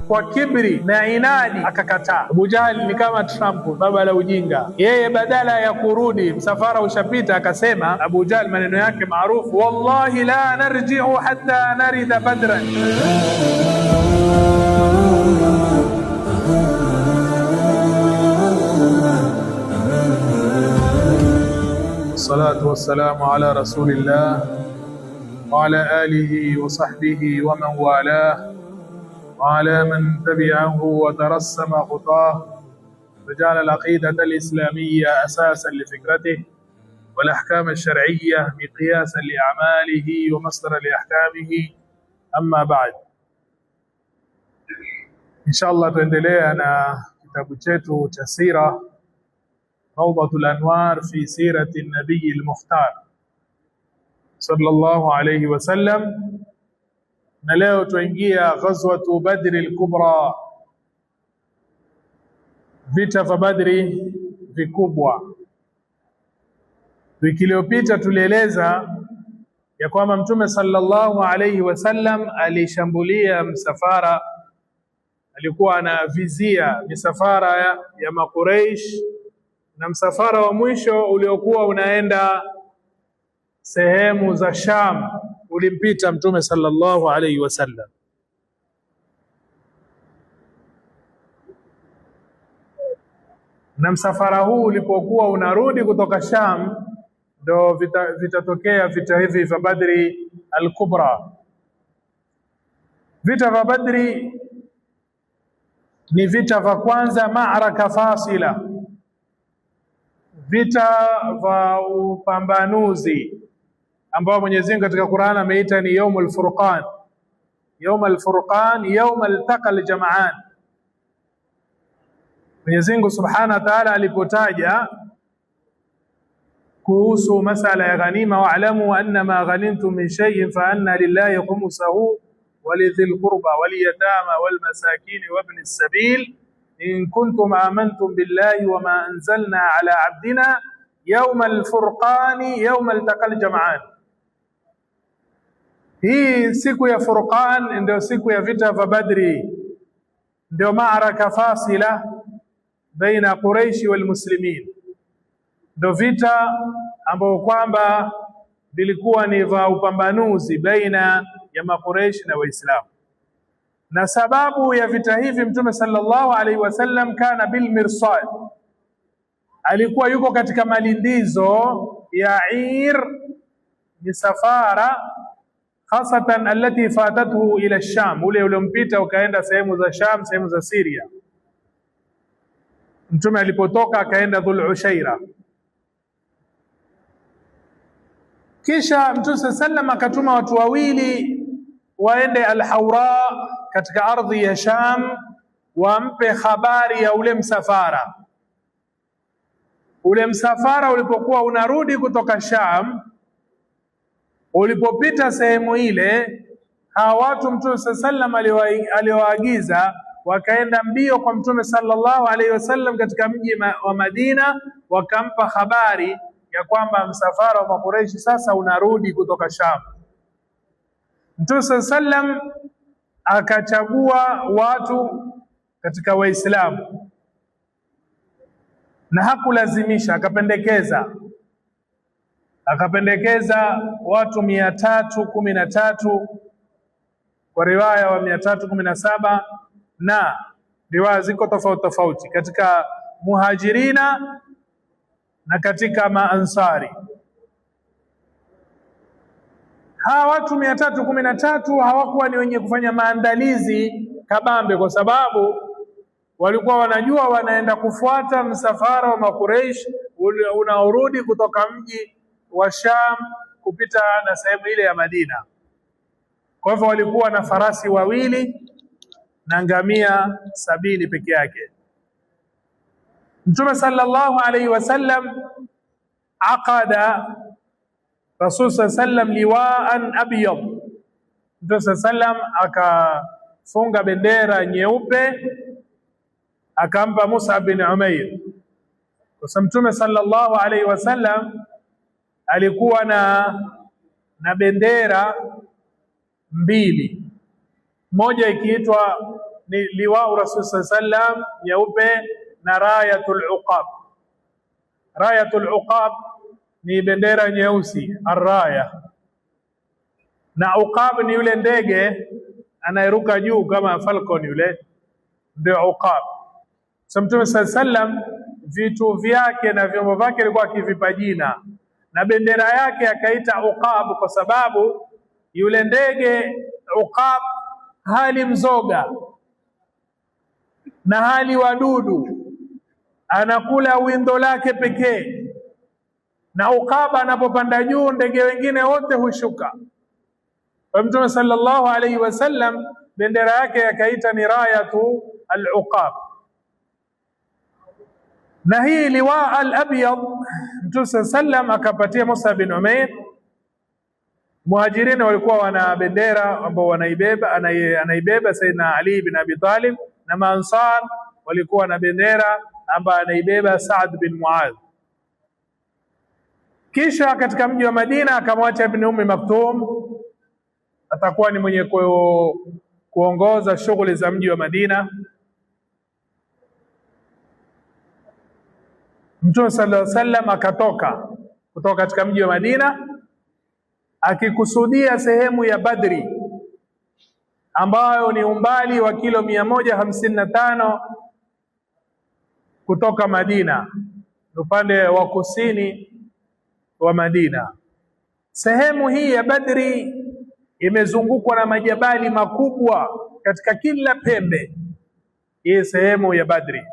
kwa kibri na inadi akakataa. Abu Jahl ni kama Trump, baba la ujinga. Yeye badala ya kurudi, msafara ushapita, akasema Abu Jahl maneno yake maarufu, wallahi la narji'u hatta narida badran. Salatu wassalamu ala rasulillah wa ala alihi wa sahbihi wa man walah وعلى من تبعه وترسم خطاه وجعل العقيدة الإسلامية أساسا لفكرته والأحكام الشرعية مقياسا لأعماله ومصدرا لأحكامه. أما بعد، إن شاء الله tuendelea na kitabu chetu cha sira Rawdatul Anwar fi sirati an-nabiy al-mukhtar sallallahu alayhi wa sallam. Na leo tuingia ghazwatu Badri al-Kubra, vita vya Badri vikubwa. Wiki iliyopita tulieleza ya kwamba Mtume sallallahu alayhi wasallam alishambulia msafara, alikuwa anavizia misafara ya Makuraish, na msafara wa mwisho uliokuwa unaenda sehemu za Sham ulimpita Mtume sallallahu alayhi wasallam. Na msafara huu ulipokuwa unarudi kutoka Sham, ndo vitatokea vita hivi vya Badri al-Kubra. Vita vya Badri ni vita vya kwanza, ma'raka fasila, vita vya upambanuzi ambao Mwenyezi Mungu katika Qur'an ameita ni Yaumul Furqan. Yaumul Furqan, yauma altaqa aljam'an. Mwenyezi Mungu Subhanahu wa Ta'ala alipotaja kuhusu masala ya ghanima, wa'lamu annama ghanimtum min shay'in fa anna lillahi khumsahu wa lidhil qurba wal yatama wal masakin wa ibn as-sabil in kuntum amantum billahi wa ma anzalna ala 'abdina yawmal furqani yawma altaqa aljam'an. Hii siku ya Furqan ndio siku ya vita vya Badri, ndio ma'raka fasila baina Quraish wal muslimin, ndio vita ambao kwamba vilikuwa ni vya upambanuzi baina ya Makuraish na Waislamu. Na sababu ya vita hivi, Mtume sallallahu alaihi wasallam kana bil mirsad, alikuwa yuko katika malindizo ya misafara hasatan allati fatathu ila Sham, ule uliompita ukaenda sehemu za Sham, sehemu za Syria. Mtume alipotoka akaenda Dhul Ushaira, kisha Mtume sallam akatuma watu wawili waende Al-Hawra katika ardhi ya Sham, wampe habari ya ule msafara. Ule msafara ulipokuwa unarudi kutoka Sham, ulipopita sehemu ile, hawa watu Mtume sallam aliwaagiza wakaenda mbio kwa Mtume sallallahu alaihi wasallam katika mji wa Madina, wakampa habari ya kwamba msafara wa Makuraishi sasa unarudi kutoka Sham. Mtume sallam akachagua watu katika Waislamu na hakulazimisha, akapendekeza watu 313 kwa riwaya wa 317, na riwaya ziko tofauti katika muhajirina na katika maansari. Hawa watu 313 hawakuwa ni wenye kufanya maandalizi kabambe, kwa sababu walikuwa wanajua wanaenda kufuata msafara wa Makuraish unaorudi kutoka mji wa Sham kupita na sehemu ile ya Madina. Kwa hivyo walikuwa na farasi wawili na ngamia 70 peke yake. Mtume sallallahu alaihi wasallam aqada Rasul sallam liwaan abyad. Mtume sallam akafunga bendera nyeupe akampa Musa bin Umair. Kwa sababu Mtume sallallahu alaihi wasallam alikuwa na bendera mbili, moja ikiitwa ni liwa'u Rasul sallam nyeupe na rayatul uqab. Rayatul uqab ni bendera nyeusi, arraya, na uqab ni yule ndege anayeruka juu kama falcon, yule ndio uqab. So Mtume sallam vitu vyake na vyombo vyake alikuwa akivipa jina, na bendera yake akaita uqab kwa sababu yule ndege uqab hali mzoga na hali wadudu, anakula windo lake pekee, na uqab anapopanda juu ndege wengine wote hushuka. Kwa Mtume sallallahu alayhi wasallam bendera yake akaita ni rayatu al-uqab. Na hii liwa al-abyad Mtume sallam akapatia Musa bin Umair. Muhajirin walikuwa wana bendera ambao anaibeba Sayyidina Ali bin Abi Talib, na Maansar walikuwa na bendera ambayo anaibeba Saad bin Muadh. Kisha katika mji wa Madina akamwacha Ibn Ummi Maktum, atakuwa ni mwenye kuongoza shughuli za mji wa Madina. Mtume sallallahu alaihi wasallam akatoka kutoka katika mji wa Madina akikusudia sehemu ya Badri ambayo ni umbali wa kilo 155 kutoka Madina, upande wa kusini wa Madina. Sehemu hii ya Badri imezungukwa na majabali makubwa katika kila pembe, hii sehemu ya Badri,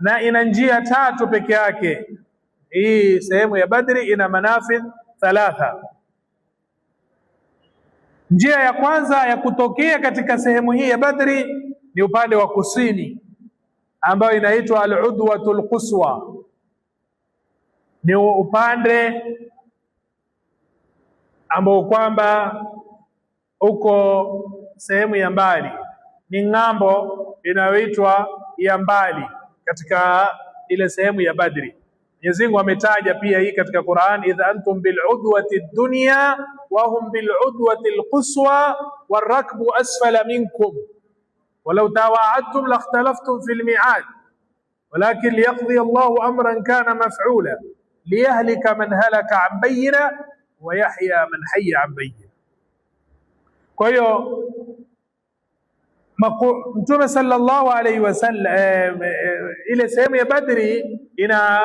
na ina njia 3 peke yake. Hii sehemu ya Badri ina manafidh 3. Njia ya kwanza ya kutokea katika sehemu hii ya Badri ni upande wa kusini ambayo inaitwa al-udwatul quswa, ni upande ambao kwamba uko sehemu ya mbali, ni ng'ambo inayoitwa ya mbali katika ile sehemu ya Badri. Mwenyezi Mungu ametaja pia hii katika Qur'an, idha antum bil udwati dunya wa hum bil udwati al quswa warakbu asfala minkum walau tawa'adtum lakhtalaftum fil mi'ad walakin liyaqdi Allahu amran kana maf'ula liyahlika man halaka an bayyina wa yahya man hayya an bayyina. Kwa hiyo Mtume sallallahu alayhi wasallam, ile sehemu ya Badri ina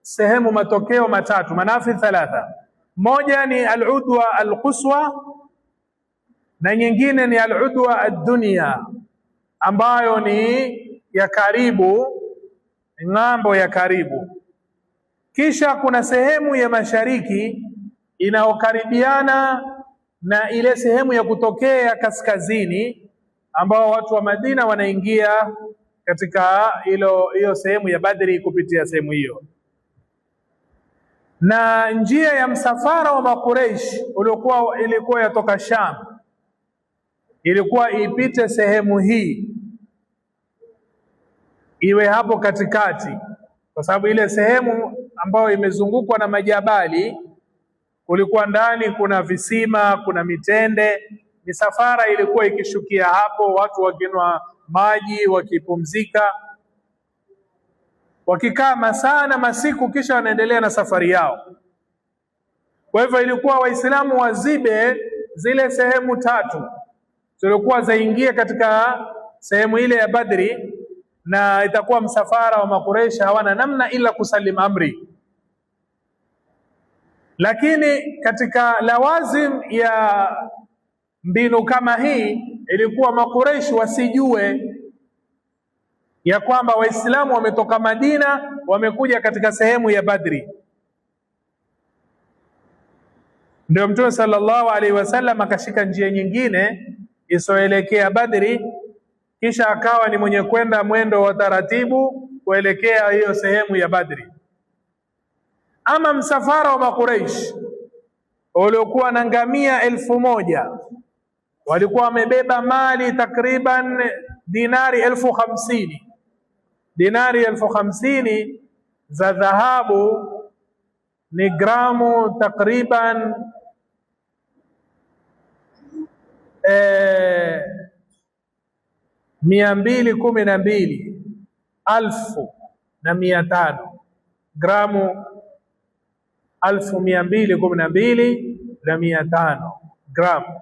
sehemu matokeo 3, manafidh 3. Moja ni al-udwa al-quswa na nyingine ni al-udwa ad-dunya ambayo ni ya karibu, ng'ambo ya karibu. Kisha kuna sehemu ya mashariki inaokaribiana na ile sehemu ya kutokea kaskazini ambao watu wa Madina wanaingia katika hiyo sehemu ya Badri kupitia sehemu hiyo. Na njia ya msafara wa Makureish ilikuwa yatoka Sham, ilikuwa ipite sehemu hii, iwe hapo katikati, kwa sababu ile sehemu ambayo imezungukwa na majabali, kulikuwa ndani kuna visima, kuna mitende. Misafara ilikuwa ikishukia hapo, watu wakinwa maji, wakipumzika, wakikaa masaa na masiku, kisha wanaendelea na safari yao. Kwa hivyo ilikuwa Waislamu wazibe zile sehemu 3 zilikuwa zaingia katika sehemu ile ya Badri, na itakuwa msafara wa Makureish hawana namna ila kusalim amri. Lakini katika lawazim ya mbinu kama hii ilikuwa Makureish wasijue ya kwamba Waislamu wametoka Madina wamekuja katika sehemu ya Badri. Ndio Mtume sallallahu alaihi wasallam akashika njia nyingine isoelekea Badri, kisha akawa ni mwenye kwenda mwendo wa taratibu kuelekea hiyo sehemu ya Badri. Ama msafara wa Makureish waliokuwa na ngamia 1000 walikuwa wamebeba mali takriban dinari 50,000. Dinari 50,000 za dhahabu ni gramu takriban 212,500 gramu 212,500 gramu,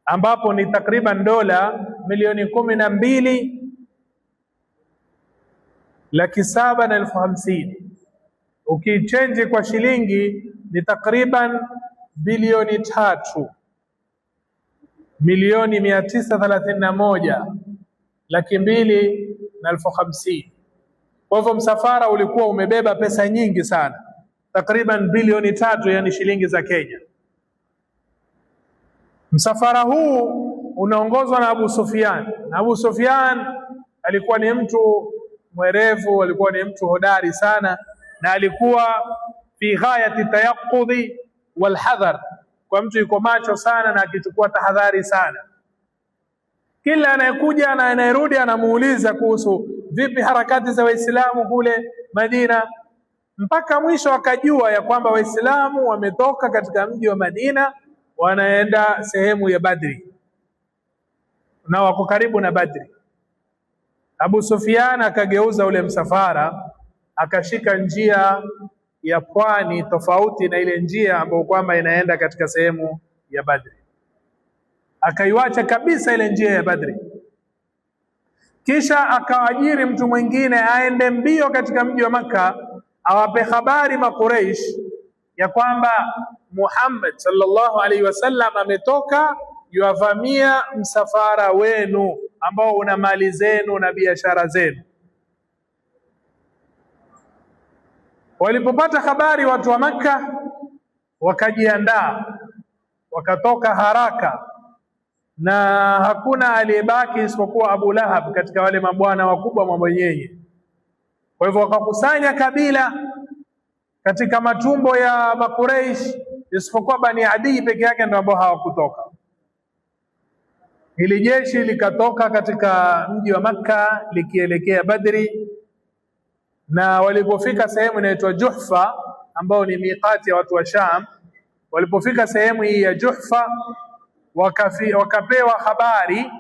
ambapo ni takriban dola milioni 12,750,000. Ukichange kwa shilingi ni takriban bilioni 3,931,250,000. Kwa hivyo msafara ulikuwa umebeba pesa nyingi sana, takriban bilioni 3, yani shilingi za Kenya. Msafara huu unaongozwa na Abu Sufyan. Abu Sufyan alikuwa ni mtu mwerevu, alikuwa ni mtu hodari sana, na alikuwa fi ghayati tayaqudhi wal hadhar, kwa mtu yuko macho sana na akichukua tahadhari sana. Kila anayekuja na anayerudi anamuuliza kuhusu vipi harakati za Waislamu kule Madina, mpaka mwisho akajua ya kwamba Waislamu wametoka katika mji wa Madina wanaenda sehemu ya Badri na wako karibu na Badri. Abu Sufyan akageuza ule msafara, akashika njia ya pwani tofauti na ile njia ambayo kwamba inaenda katika sehemu ya Badri. Akaiwacha kabisa ile njia ya Badri, kisha akaajiri mtu mwingine aende mbio katika mji wa Makka, awape habari Makuraish ya kwamba Muhammad sallallahu alaihi wasallam ametoka yuavamia msafara wenu ambao una mali zenu na biashara zenu. Walipopata habari watu wa Makka wakajiandaa, wakatoka haraka, na hakuna aliyebaki isipokuwa Abu Lahab katika wale mabwana wakubwa mabwenyenye. Kwa hivyo wakakusanya kabila katika matumbo ya Makuraish, isipokuwa Bani Adi peke yake ndio ambao hawakutoka. Hili jeshi likatoka katika mji wa Makka likielekea Badri, na walipofika sehemu inaitwa Juhfa ambao ni miqati ya watu wa Sham, walipofika sehemu hii ya Juhfa wakapewa habari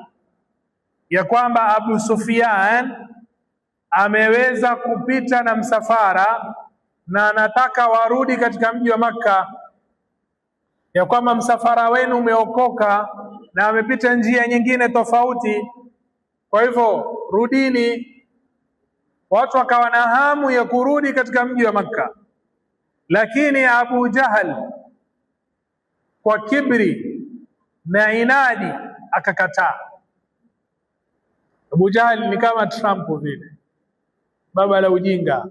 ya kwamba Abu Sufyan ameweza kupita na msafara na anataka warudi katika mji wa Makka, ya kwamba msafara wenu umeokoka na amepita njia nyingine tofauti, kwa hivyo rudini. Watu wakawa na hamu ya kurudi katika mji wa Makka, lakini Abu Jahal kwa kibri na inadi akakataa. Abu Jahal ni kama Trump vile, baba la ujinga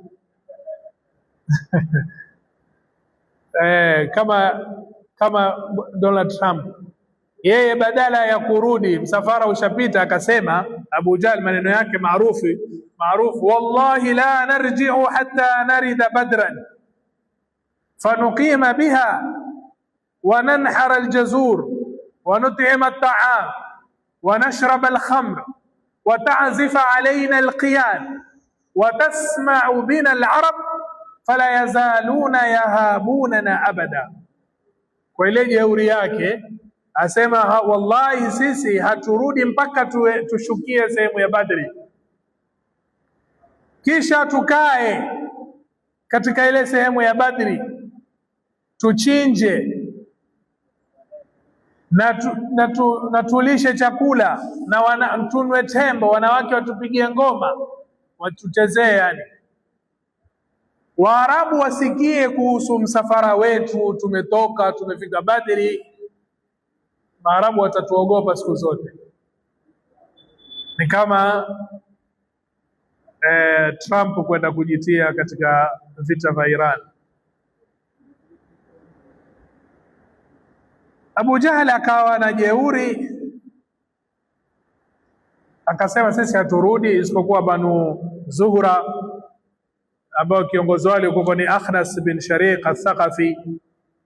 kama Donald Trump. Yeye badala ya kurudi, msafara ushapita, akasema Abu Jahl maneno yake maarufu, wallahi la narji'u hatta narida badran fanuqima biha wa nanhara aljazur wa nut'ima at'am wa nashrab alkhamr wa ta'zifa alayna alqiyan wa tasma'u bina alarab fala yazaluna yahabunana abada. Kwa ile jeuri yake asema wallahi sisi haturudi mpaka tushukie sehemu ya Badri, kisha tukae katika ile sehemu ya Badri tuchinje na tulishe chakula na tunwe tembo, wanawake watupigie ngoma watuchezee, yani Waarabu wasikie kuhusu msafara wetu, tumetoka tumefika Badri. Waarabu watatuogopa siku zote. Ni kama Trump kwenda kujitia katika vita vya Iran. Abu Jahl akawa na jeuri, akasema sisi haturudi isipokuwa Banu Zuhra ambao kiongozi wao alikuwa ni Akhnas bin Shariq al-Thaqafi,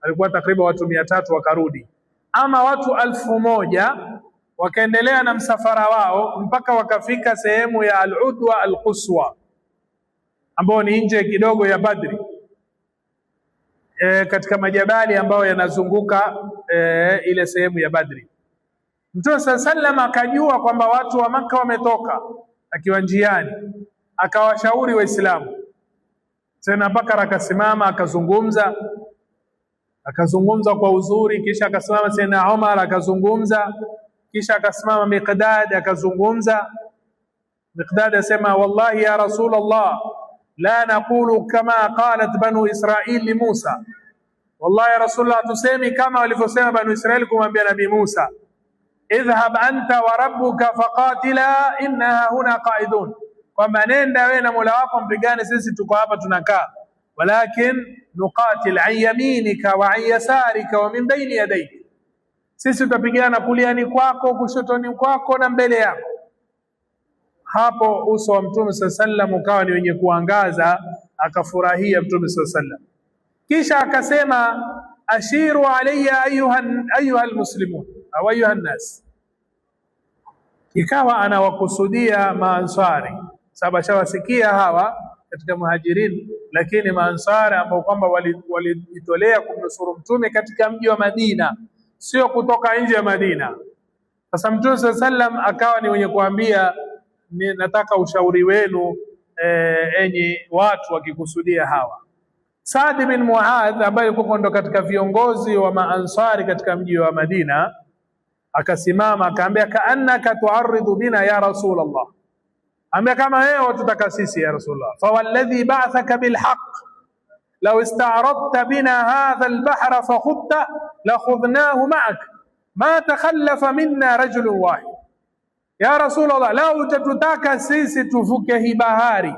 alikuwa takriban watu 300 wakarudi. Ama watu 1000 wakaendelea na msafara wao mpaka wakafika sehemu ya Al-Udwa Al-Quswa ambao ni nje kidogo ya Badri, katika majabali ambayo yanazunguka ile sehemu ya Badri. Mtume sallam akajua kwamba watu wa Makka wametoka, akiwa njiani akawashauri Waislamu. Tena Bakar akasimama akazungumza kwa uzuri, kisha akasimama Sayyidina Umar akazungumza, kisha akasimama Miqdad akazungumza. Miqdad asema, wallahi ya Rasulullah la naqulu kama qalat banu Israil li Musa, wallahi ya Rasulullah, tusemi kama walivyosema banu Israil kumwambia Nabii Musa, idhhab anta wa rabbuka faqatila inna huna qaidun, kwamba nenda wewe na Mola wako mpigane, sisi tuko hapa tunakaa. Walakin nuqatil an yaminika wa an yasarika wa min baini yadayka, sisi tutapigana kuliani kwako, kushotoni kwako na mbele yako. Hapo uso wa Mtume sallam ukawa ni wenye kuangaza, akafurahia Mtume sallam. Kisha akasema, ashiru alayya ayuha almuslimun au ayuha an-nas, ikawa anawakusudia maansari, sababu ashawasikia hawa katika muhajirin, lakini maansari ambao kwamba walijitolea kumnusuru Mtume katika mji wa Madina, sio kutoka nje ya Madina. Sasa Mtume sallam akawa ni wenye kuambia, nataka ushauri wenu enyi watu, wakikusudia hawa. Saad bin Muadh ambaye yuko ndo katika viongozi wa maansari katika mji wa Madina akasimama akaambia, kaannaka tu'arridu bina ya Rasulullah, ambia kama wewe tutaka sisi ya Rasulullah, fa walladhi ba'athaka bilhaq law ista'radta bina hadha albahra fakhudta la khudnahu ma'ak ma takhallafa minna rajulun wahid. Ya Rasulullah, lao utatutaka sisi tuvuke hii bahari,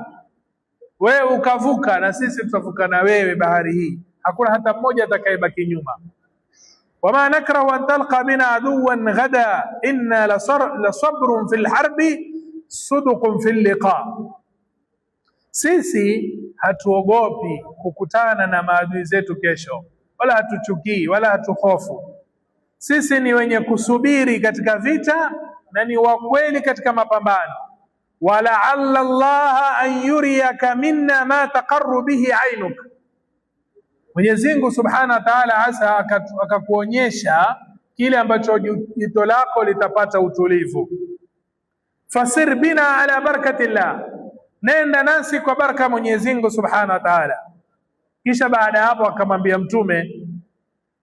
wewe ukavuka na sisi tutavuka na wewe bahari hii, hakuna hata mmoja atakayebaki nyuma. Wama nakrahu an talqa bina aduwan ghada inna la sabrun fil harbi suduqun fil liqa, sisi hatuogopi kukutana na maadui zetu kesho, wala hatuchukii wala hatuhofu. Sisi ni wenye kusubiri katika vita na ni wa kweli katika mapambano. Walaalla Allah an yuriyaka minna ma taqarru bihi ainuk, Mwenyezi Mungu Subhanahu wa Ta'ala asa akakuonyesha kile ambacho jito lako litapata utulivu. Fasir bina ala barakatillah, nenda nasi kwa baraka Mwenyezi Mungu Subhanahu wa Ta'ala. Kisha baada hapo akamwambia Mtume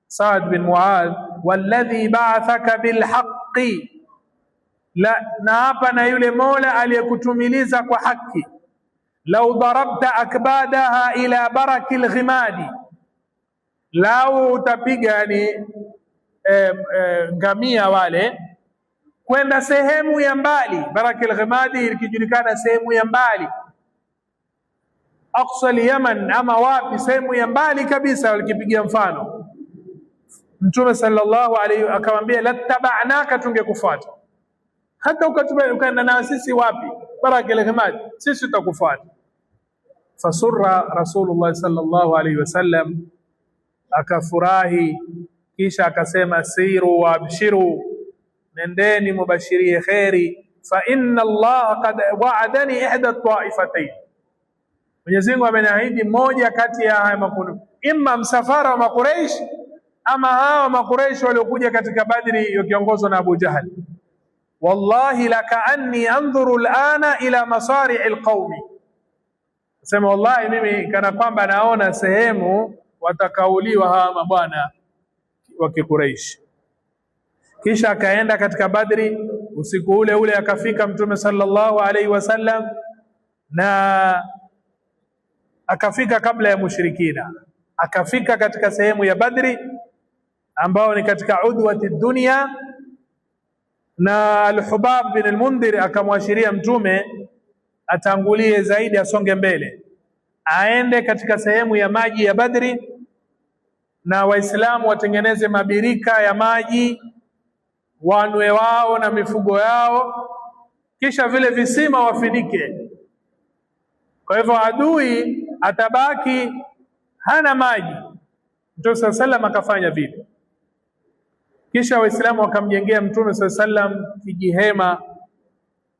Saad bin Muadh, walladhi ba'athaka bilhaqqi, la na hapa na yule Mola aliyekutumiliza kwa haki, lau darabta akbadaha ila barakil ghimadi, lau utapiga ni ngamia wale kwenda sehemu ya mbali. Barakil ghimadi ikijulikana sehemu ya mbali, aqsa al-Yaman, ama wapi, sehemu ya mbali kabisa. Walikipigia mfano Mtume sallallahu alayhi akamwambia, lattaba'naka, tungekufuata hata ukaenda na sisi wapi, Barakil ghimadi, sisi tutakufuata. Fasurra Rasulullah sallallahu alayhi wasallam, akafurahi. Kisha akasema, siru wa abshiru, nendeni mubashirie khairi, fa inna Allah qad wa'adani ihda taifatayn, Mwenyezi Mungu ameniahidi moja kati ya haya makundi, imma msafara wa Makuraish, ama hawa Makuraish waliokuja katika Badri wakiongozwa na Abu Jahal. Wallahi lakaanni andhuru alana ila masari'i alqaumi, sema wallahi mimi kana kwamba naona sehemu watakauliwa hawa mabwana wa Quraysh. Kisha akaenda katika Badri usiku ule ule, akafika Mtume sallallahu alaihi wasallam, na akafika kabla ya mushrikina, akafika katika sehemu ya Badri ambao ni katika udwati dunia, na Al-Hubab bin al-Mundhir akamwashiria Mtume atangulie zaidi, asonge mbele, aende katika sehemu ya maji ya Badri, na Waislamu watengeneze mabirika ya maji wanwe wao na mifugo yao, kisha vile visima wafinike. Kwa hivyo adui atabaki hana maji. Mtume sallallahu alayhi akafanya vile. Kisha Waislamu wakamjengea Mtume sallallahu alayhi kijihema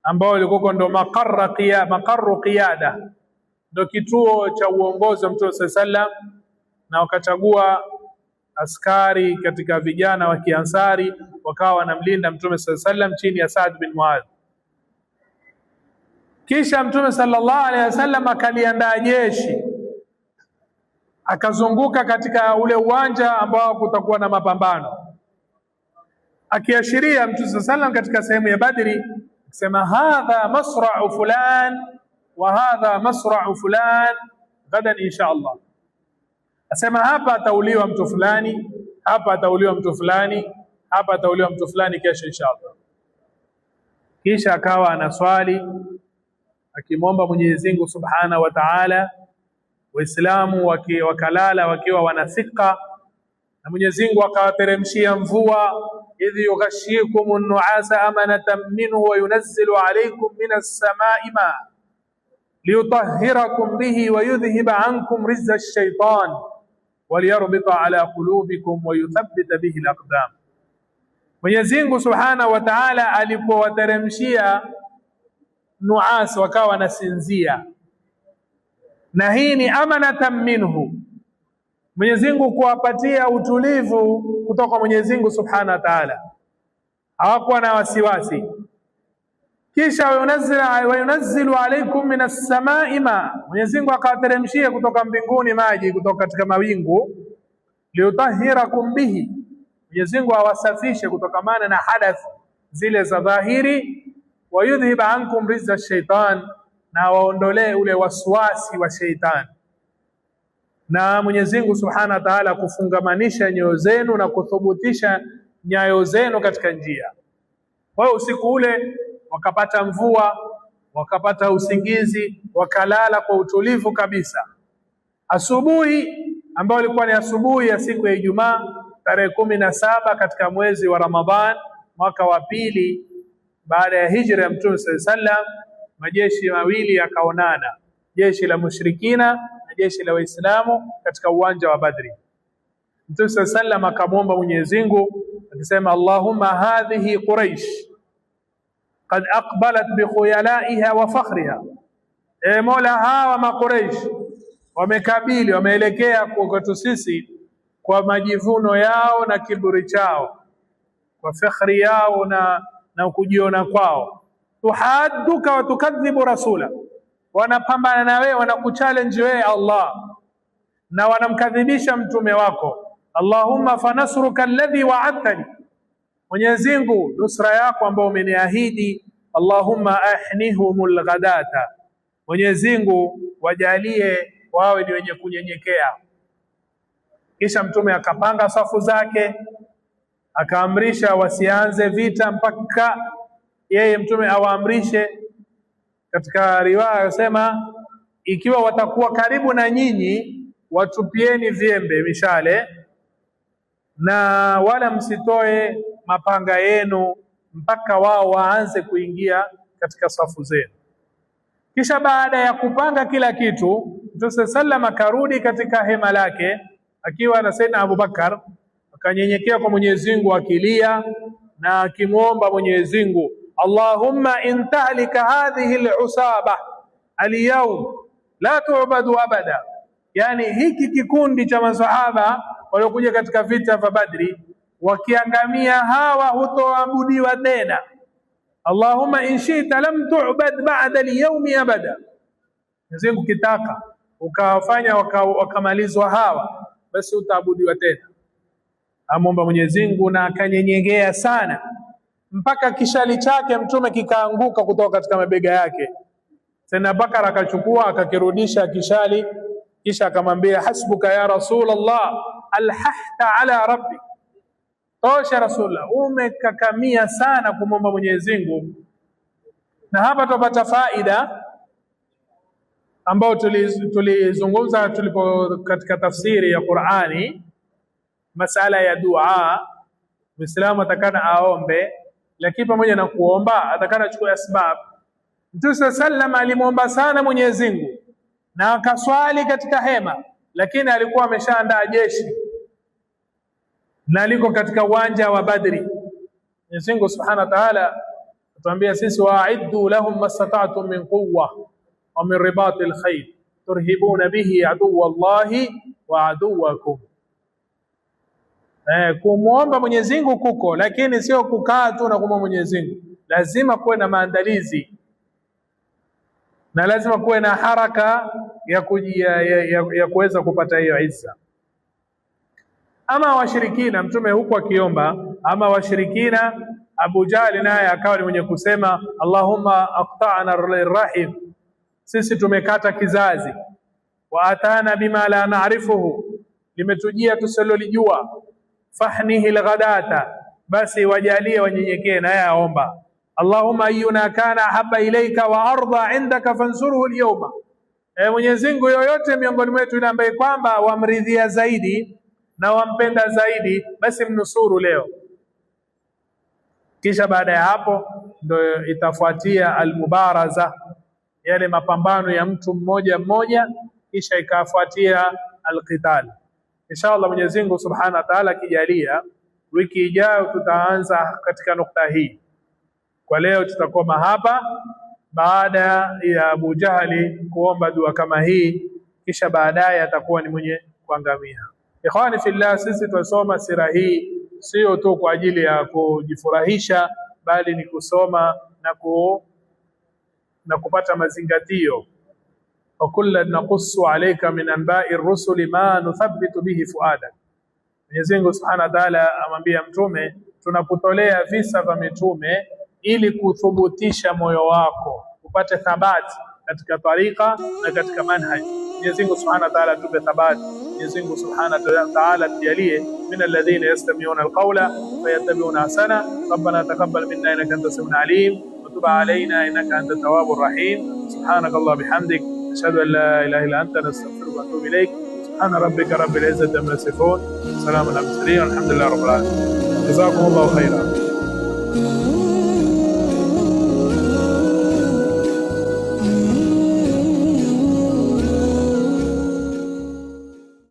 ambao ilikuwa ndo maqarru qiyada, ndo kituo cha uongozi wa Mtume sallallahu alayhi, na wakachagua askari katika vijana wa Kiansari wakawa wanamlinda Mtume sallallahu alaihi wasallam chini ya Saad bin Muadh. Kisha Mtume sallallahu alaihi wasallam akaliandaa jeshi, akazunguka katika ule uwanja ambao kutakuwa na mapambano, akiashiria Mtume sallallahu alaihi wasallam katika sehemu ya Badri, akisema hadha masra'u fulan wa hadha masra'u fulan gadan insha Allah. Asema hapa atauliwa mtu fulani, hapa atauliwa mtu fulani, hapa atauliwa mtu fulani kesho insha Allah. Kisha akawa anaswali akimwomba Mwenyezi Mungu Subhanahu wa Ta'ala, Waislamu wakalala wakiwa wanathika, na Mwenyezi Mungu akawateremshia mvua, idh yughashikumun nu'asa amanatan minhu wa yunazzilu alaykum minas samai ma liyutahhirakum bihi wa yudhhiba ankum rizza ash-shaytan waliyarbita ala qulubikum wa yuthabbita bihi al-aqdam. Mwenyezi Mungu Subhanahu wa Ta'ala alipowateremshia nuas wakawa wanasinzia, na hii ni amanatan minhu, Mwenyezi Mungu kuwapatia utulivu kutoka Mwenyezi Mungu Subhanahu wa Ta'ala, hawakuwa na wasiwasi. Kisha wayunazzilu alaykum minas samai ma, Mwenyezi Mungu akawateremshia kutoka mbinguni maji kutoka katika mawingu, liutahhirakum bihi, Mwenyezi Mungu awasafishe kutokamana na hadath zile za dhahiri, wa yudhhiba ankum rizza shaitan, na waondolee ule waswasi wa shaitan, na Mwenyezi Mungu Subhanahu wa Ta'ala kufungamanisha nyoyo zenu na kuthubutisha nyayo zenu katika njia. Kwa hiyo usiku ule wakapata mvua, wakapata usingizi, wakalala kwa utulivu kabisa. Asubuhi ambayo ilikuwa ni asubuhi ya siku ya Ijumaa tarehe 17 katika mwezi wa Ramadhan mwaka wa pili baada ya hijra ya Mtume sallallahu alaihi wasallam, majeshi mawili yakaonana, jeshi la mushrikina na jeshi la Waislamu katika uwanja wa Badri. Mtume sallallahu alaihi wasallam akamwomba Mwenyezi Mungu akisema, Allahumma hadhihi Quraish qad aqbalat bi khuyalaiha wa fakhriha, e Mola, hawa maQuraish wamekabili, wameelekea kwetu sisi kwa majivuno yao na kiburi chao, kwa fakhri yao na kujiona kwao. Tuhadduka wa tukadhibu rasula, wanapambana na wewe, wanakuchallenge wewe Allah, na wanamkadhibisha mtume wako. Allahumma fanasruka alladhi wa'adtani, Mwenyezi Mungu nusra yako ambao umeniahidi. Allahumma ahnihumul ghadata, Mwenyezi Mungu wajalie wawe ni wenye kunyenyekea. Kisha mtume akapanga safu zake, akaamrisha wasianze vita mpaka yeye mtume awaamrishe. Katika riwaya yasema, ikiwa watakuwa karibu na nyinyi watupieni vyembe mishale, na wala msitoe mapanga yenu mpaka wao waanze kuingia katika safu zenu. Kisha baada ya kupanga kila kitu, Mtume sallam akarudi katika hema lake akiwa na Saidina Abu Bakar, akanyenyekea kwa Mwenyezi Mungu akilia na akimwomba Mwenyezi Mungu, Allahumma in tahlika hadhihi al-usaba al-yawm la tu'badu abada, yani hiki kikundi cha masahaba waliokuja katika vita vya Badri wakiangamia, hawa hutoabudiwa tena. Allahumma in shi'ta lam tu'bad ba'da al-yawmi abada, Mwenyezi Mungu kitaka ukawafanya wakamalizwa hawa, basi utaabudiwa tena. Amomba Mwenyezi Mungu na akanyenyekea sana mpaka kishali chake mtume kikaanguka kutoka katika mabega yake. Sayyidina Bakar akachukua akakirudisha kishali, kisha akamwambia, hasbuka ya Rasulullah, alhahta ala rabbi, tosha Rasulullah, umekakamia sana kumwomba Mwenyezi Mungu. Na hapa tupata faida ambao tulizungumza tulipo katika tafsiri ya Qur'ani, masala ya dua. Muislamu atakana aombe, lakini pamoja na kuomba atakana achukue asbab. Mtume sallam alimwomba sana Mwenyezi Mungu na akaswali katika hema, lakini alikuwa ameshaandaa jeshi na liko katika uwanja wa Badri. Mwenyezi Mungu Subhanahu wa Ta'ala atuambia sisi, wa'iddu lahum mastata'tum min quwwa wa min ribatil khayl turhibuna bihi aduwwallahi wa aduwwakum. Kumuomba Mwenyezi Mungu kuko, lakini sio kukaa tu na kumwomba Mwenyezi Mungu. Lazima kuwe na maandalizi na lazima kuwe na haraka ya kuweza kupata hiyo izza. Ama washirikina, mtume huku akiomba, ama washirikina, Abu Jahli naye akawa ni mwenye kusema Allahumma aqta'na rahim, sisi tumekata kizazi, wa atana bima la na'rifuhu, limetujia tusilolijua, fahnihi alghadata, basi wajalie wanyenyekee. Naye aomba Allahumma ayyuna kana habba ilayka wa arda indaka fansuruhu alyawma, Mwenyezi Mungu yoyote miongoni mwetu yule ambaye kwamba wamridhia zaidi na wampenda zaidi, basi mnusuru leo. Kisha baada ya hapo ndio itafuatia almubaraza, yale mapambano ya mtu mmoja mmoja, kisha ikafuatia alqital. Inshallah Mwenyezi Mungu Subhanahu wa Ta'ala akijalia, wiki ijayo tutaanza katika nukta hii. Kwa leo tutakoma hapa baada ya Abu Jahali kuomba dua kama hii, kisha baadaye atakuwa ni mwenye kuangamia. Ikhwani fillah, sisi tunasoma sira hii sio tu kwa ajili ya kujifurahisha, bali ni kusoma na kupata mazingatio. wa kullan naqussu alayka min anba'i ar-rusuli ma nuthabbitu bihi fuadak. Mwenyezi Mungu Subhanahu wa Ta'ala amwambia mtume, tunakutolea visa vya mitume ili kuthubutisha moyo wako upate thabati katika tariqa na katika manhaj. Mwenyezi Mungu Subhanahu wa Ta'ala tupe thabati. Mwenyezi Mungu Subhanahu wa Ta'ala tujalie min alladhina yastami'una alqawla fayattabi'una ahsana. Rabbana taqabbal minna innaka antas samiul alim wa tub alayna innaka antat tawwabur rahim. Subhanakallah bihamdik, ashhadu an la ilaha illa anta, nastaghfiruka wa atubu ilayk. Subhana rabbika rabbil izzati amma yasifun, salamun alal mursalin, walhamdulillahi rabbil alamin. Jazakumullahu khairan.